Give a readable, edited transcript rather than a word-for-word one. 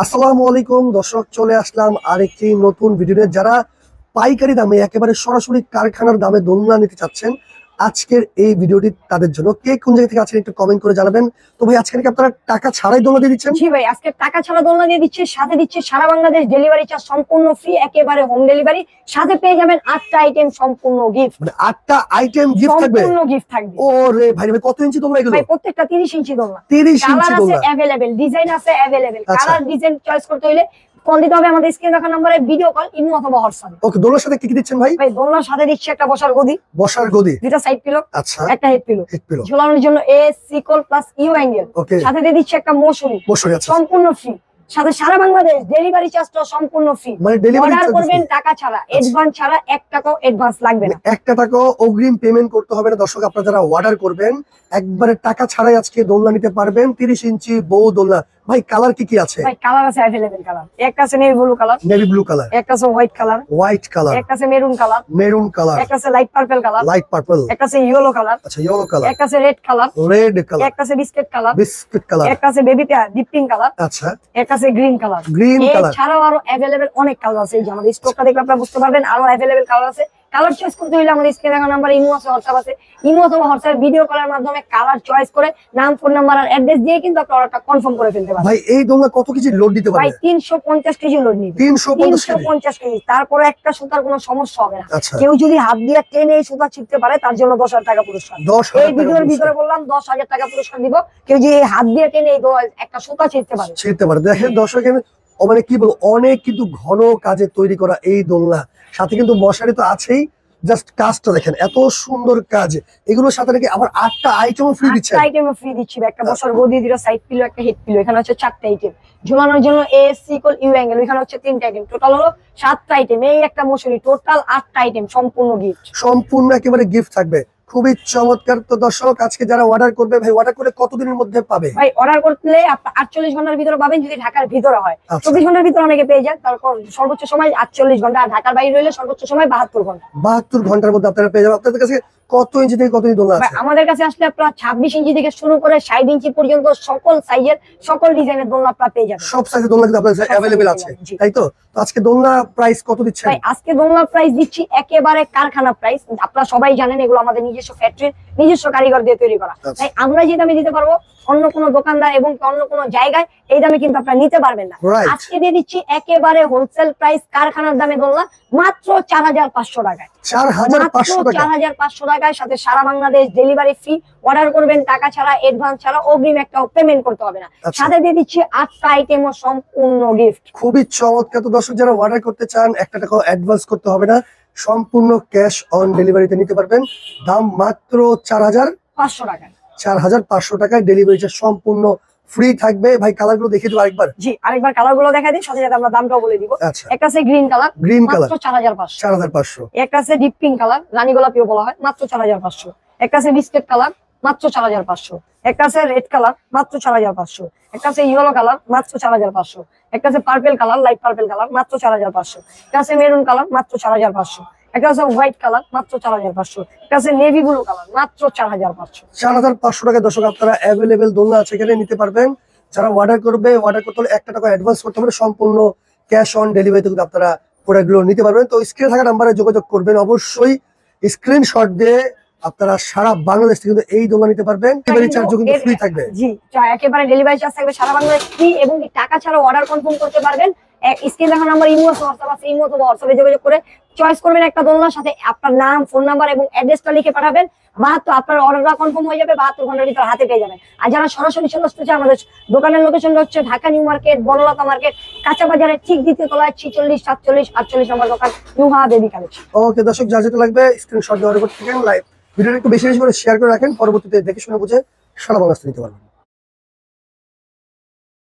আসসালামু আলাইকুম দর্শক, চলে আসলাম আরেকটি নতুন ভিডিও নিয়ে। যারা পাইকারি দামে একেবারে সরাসরি কারখানার দামে দোলনা নিতে চাচ্ছেন, আজকের এই ভিডিওটি তাদের জন্য। কে কোন জায়গা থেকে আছেন একটু কমেন্ট করে জানাবেন। তো ভাই, আজকে কি আপনারা টাকা ছাড়াই দোলনা দিয়ে দিচ্ছেন? জি ভাই, আজকে টাকা ছাড়া দোলনা দিয়ে দিচ্ছি, সাথে দিচ্ছি সারা বাংলাদেশ ডেলিভারি চার্জ সম্পূর্ণ ফ্রি, একেবারে হোম ডেলিভারি। সাথে পেয়ে যাবেন 8টা আইটেম সম্পূর্ণ গিফট। মানে 8টা আইটেম গিফট থাকবে? সম্পূর্ণ গিফট থাকবে। ওরে ভাই, কত ইঞ্চি দোলনা এগুলো? ভাই প্রত্যেকটা 30 ইঞ্চি দোলনা। 30 ইঞ্চি কালার আছে দোলনা अवेलेबल, ডিজাইন আছে अवेलेबल। কালার ডিজাইন চয়েস করতে হলে ফোন দিতে হবে আমাদের স্ক্রিনে রাখা নম্বরে, ভিডিও কল, ইমো অথবা হোয়াটসঅ্যাপ। ওকে, দোলনার সাথে কি কি দিচ্ছেন ভাই? ভাই দোলনার সাথে দিচ্ছি একটা বসার গদি, বসার গদি, দুটো সাইড পিলো, আচ্ছা, একটা হেড পিলো, হেড পিলো ঝোলানোর জন্য S sickle plus you angle. ওকে, সাথে দিয়ে দিচ্ছি একটা মশারি, আচ্ছা, সম্পূর্ণ ফ্রি। সাথে সারা বাংলাদেশ ডেলিভারি চার্জটা সম্পূর্ণ ফ্রি। মানে ডেলিভারি অর্ডার চার্জ করবেন টাকা ছাড়া, অ্যাডভান্স ছাড়া, 1 টাকাও অ্যাডভান্স লাগবে না। 1 টাকাও অগ্রিম পেমেন্ট করতে হবে না। দর্শক, আপনারা যারা অর্ডার করবেন একবারে টাকা ছাড়াই আজকে দোলনা নিতে পারবেন। 30 ইঞ্চি বউ দোলনা। ভাই কালার কি কি আছে? ভাই কালার আছে अवेलेबल। কালার একটা আছে navy blue colour, navy blue colour, একটা আছে হোয়াইট কালার, একটা আছে মেরুন কালার, একটা আছে লাইট পার্পল কালার, একটা আছে ইয়েলো কালার, আচ্ছা ইয়েলো কালার, একটা আছে রেড কালার, একটা আছে বিস্কিট কালার, একটা আছে বেবি ডিপ পিঙ্ক কালার, আচ্ছা, একটা আছে গ্রিন কালার। এছাড়াও আরো अवेलेबल অনেক কালার আছে। এই যে আমাদের স্টকটা দেখলে আপনারা বুঝতে পারবেন, আরো अवेलेबल কালার আছে। কালার চয়েস করতে হলে আমাদের স্ক্রিনে দেখানো নাম্বার ইমো আছে, হোয়াটসঅ্যাপ আছে। ইমো অথবা হোয়াটসঅ্যাপ ভিডিও কলের মাধ্যমে কালার চয়েস করে নাম, ফোন নাম্বার আর অ্যাড্রেস দিয়ে কিন্তু আপনি অর্ডারটা কনফার্ম করে ফেলতে পারবেন। ভাই এই দোলনা কত কেজি লোড দিতে পারবে? ভাই 350 কেজি লোড নিবে। 350 কেজি। তারপরে একটা সুতার কোনো সমস্যা হবে না। কেউ যদি হাত দিয়ে টেনে এই সুতা ছিঁড়তে পারে তার জন্য 10,000 টাকা পুরস্কার। এই ভিডিওর ভিতরে বললাম 10,000 টাকা পুরস্কার দিব কেউ যদি হাত দিয়ে টেনে এই একটা সুতা ছিঁড়তে পারে। দেখেন দর্শক, মানে কি বলবো, অনেক কিন্তু ঘন কাজে তৈরি করা এই দোলনা। সাথে কিন্তু মশারি তো আছেই, জাস্ট কাজটা দেখেন এত সুন্দর কাজ। এগুলোর সাথে নাকি আবার 8টা আইটেমও ফ্রি দিচ্ছে। 8টা আইটেমও ফ্রি দিচ্ছি। একটা বসার গদি, দুটো সাইড পিলো, একটা হেড পিলো। এখানে হচ্ছে 4টা আইটেম। ঝুলানোর জন্য এস সিকল ইউ অ্যাঙ্গেল, এখানে হচ্ছে 3টা আইটেম। টোটাল হলো 7টা আইটেম। এই একটা মশারি, টোটাল 8টা আইটেম সম্পূর্ণ গিফট। সম্পূর্ণ একেবারে গিফট থাকবে। খুবই চমৎকার। তো দর্শক, আজকে যারা অর্ডার করবে, ভাই অর্ডার করে কতদিনের মধ্যে পাবে? ভাই অর্ডার করলে 48 ঘন্টার ভিতরে পাবেন যদি ঢাকার ভিতরে হয়। 24 ঘন্টার ভিতরে অনেকে পেয়ে যায়। তারপর সর্বোচ্চ সময় 48 ঘন্টা, আর ঢাকার বাইরে হলে সর্বোচ্চ সময় 72 ঘন্টা। 72 ঘন্টার মধ্যে আপনারা পেয়ে যাবেন। আপনাদের কাছে কত ইঞ্চি থেকে কত ইঞ্চি দোলনা আছে? আমাদের কাছে আসলে আপনারা 26 ইঞ্চি থেকে শুরু করে 60 ইঞ্চি পর্যন্ত সকল সাইজের, সকল ডিজাইনের দোলনা আপনারা পেয়ে যাবেন। সব সাইজের দোলনা কিন্তু আপনাদের কাছে अवेलेबल আছে, তাই তো? তো আজকে দোলনা প্রাইস কত দিচ্ছেন? ভাই আজকে দোলনার প্রাইস দিচ্ছি একেবারে কারখানা প্রাইস। আপনারা সবাই জানেন এগুলো আমাদের নিজস্ব ফ্যাক্টরি, নিজস্ব কারিগর দিয়ে তৈরি করা। তাই আমরা যে দামে দিতে পারবো অন্য কোনো দোকানদার এবং অন্য কোনো জায়গায় এই দামে কিন্তু আপনারা নিতে পারবেন না। আজকে দিয়ে দিচ্ছি একেবারে হোলসেল প্রাইস, কারখানার দামে দোলনা মাত্র 4,500 টাকায়। 4,500 টাকায়। সাথে সারা বাংলাদেশ ডেলিভারি ফ্রি। অর্ডার করবেন টাকা ছাড়া, অ্যাডভান্স ছাড়া, অগ্রিম একটা পেমেন্ট করতে হবে না। সাথে দিয়ে দিচ্ছি 8টা আইটেম ও সম্পূর্ণ গিফট। খুবই চমৎকার। তো দর্শক, যারা অর্ডার করতে চান 1 টাকাও অ্যাডভান্স করতে হবে না, সম্পূর্ণ ক্যাশ অন ডেলিভারিতে নিতে পারবেন। দাম মাত্র 4,500 টাকা। 4,500 টাকায় ডেলিভারি চার্জ সম্পূর্ণ ফ্রি থাকবে। ভাই কালারগুলো দেখিয়ে দেব আরেকবার। জি, আরেকবার কালারগুলো দেখাই দিই, সাথে সাথে আমরা দামটাও বলে দিব। একটা আছে গ্রিন কালার, মাত্র 4,500। একটা আছে ডিপ পিঙ্ক কালার, রানী গোলাপিও বলা হয়, মাত্র 4,500। একটা আছে বিস্কিট কালার, মাত্র 4,500। একটা আছে রেড কালার, মাত্র 4,500। একটা আছে ইয়েলো কালার, মাত্র 4,500। একটা আছে purple colour, light purple colour, মাত্র 4,500। একটা আছে মেরুন কালার, মাত্র 4,500। একটা আছে হোয়াইট কালার, মাত্র 4,500। একটা আছে নেভি ব্লু কালার, মাত্র 4,500। 4,500 টাকা দর্শক আপনারা अवेलेबल দোলনা আছে এখানে নিতে পারবেন। যারা অর্ডার করবে, অর্ডার করতে হলে 1 টাকা অ্যাডভান্স করতে হবে, সম্পূর্ণ ক্যাশ অন ডেলিভারিতে কিন্তু আপনারা প্রোডাক্টগুলো নিতে পারবেন। তো স্ক্রিনে থাকা নাম্বারে যোগাযোগ করবেন, অবশ্যই স্ক্রিনশট দিয়ে আপনারা সারা বাংলাদেশ থেকে কিন্তু এই দোলনা নিতে পারবেন। ডেলিভারি চার্জও কিন্তু ফ্রি থাকবে। জি, একেবারে ডেলিভারি চার্জ থাকবে সারা বাংলাদেশ ফ্রি, এবং টাকা ছাড়া অর্ডার কনফার্ম করতে পারবেন। স্ক্রিনে দেখা নাম্বার ইমো আছে, হোয়াটসঅ্যাপ আছে। ইমো অথবা হোয়াটসঅ্যাপে যোগাযোগ করে চয়েস করবেন একটা দোলনার সাথে আপনার নাম, ফোন নাম্বার এবং অ্যাড্রেসটা লিখে পাঠাবেন। আপনার অর্ডারটা কনফার্ম হয়ে যাবে, 72 ঘন্টার ভিতরে হাতে পেয়ে যাবেন। আর যারা সরাসরি চলে আসতে চায়, আমাদের দোকানের লোকেশনটা হচ্ছে Dhaka new market, Banalata market, কাঁচা বাজারের ঠিক দ্বিতীয় তলায় 46, 47, 48 নম্বর দোকান, নুহা বেবি কালেকশন। ওকে দর্শক, যা যেটা লাগবে স্ক্রিনশট দিয়ে অর্ডার করতে থাকেন। লাইভ ভিডিওটা একটু বেশি বেশি করে শেয়ার করে রাখেন, পরবর্তীতে দেখে শুনে বুঝে সারা বাংলাদেশ নিতে পারবেন।